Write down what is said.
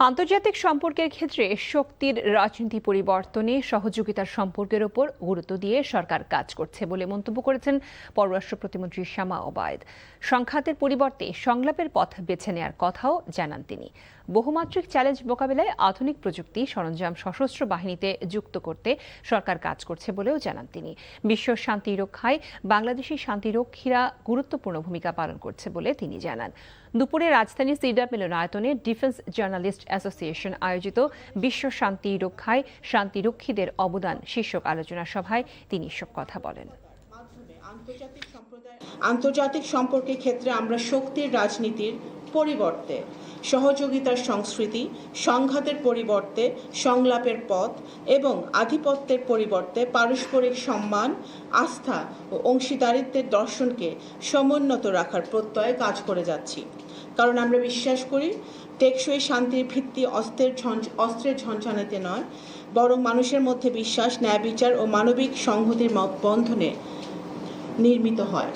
আন্তর্জাতিক সম্পর্কের ক্ষেত্রে শক্তির রাজনীতি পরিবর্তনে সহযোগিতার সম্পর্কের উপর গুরুত্ব দিয়ে সরকার কাজ করছে বলে মন্তব্য করেছেন পররাষ্ট্র প্রতিমন্ত্রী শামা ওবায়দ। সংঘাতের পরিবর্তে সংলাপের পথ বেছে নেওয়ার কথাও জানান তিনি। বহুমাত্রিক চ্যালেঞ্জ মোকাবিলায় আধুনিক প্রযুক্তি সরঞ্জাম সশস্ত্র বাহিনীতে যুক্ত করতে সরকার কাজ করছে বলেও জানান তিনি। বিশ্ব শান্তি রক্ষায় বাংলাদেশি শান্তিরক্ষীরা গুরুত্বপূর্ণ ভূমিকা পালন করছে বলে তিনি জানান। দুপুরে রাজধানীর সিডার মিলনায়তনে ডিফেন্স জার্নালিস্ট অ্যাসোসিয়েশন আয়োজিত বিশ্ব শান্তি রক্ষায় শান্তিরক্ষীদের অবদান শীর্ষক আলোচনা সভায় তিনি এসব কথা বলেন। আন্তর্জাতিক সম্পর্কের ক্ষেত্রে আমরা শক্তির রাজনীতির পরিবর্তে সহযোগিতার সংস্কৃতি, সংঘাতের পরিবর্তে সংলাপের পথ এবং আধিপত্যের পরিবর্তে পারস্পরিক সম্মান, আস্থা ও অংশীদারিত্বের দর্শনকে সমুন্নত রাখার প্রত্যয়ে কাজ করে যাচ্ছি। কারণ আমরা বিশ্বাস করি টেকসই শান্তির ভিত্তি অস্ত্রের ঝনঝনাতে নয়, বরং মানুষের মধ্যে বিশ্বাস, ন্যায় বিচার ও মানবিক সংহতির বন্ধনে নির্মিত হয়।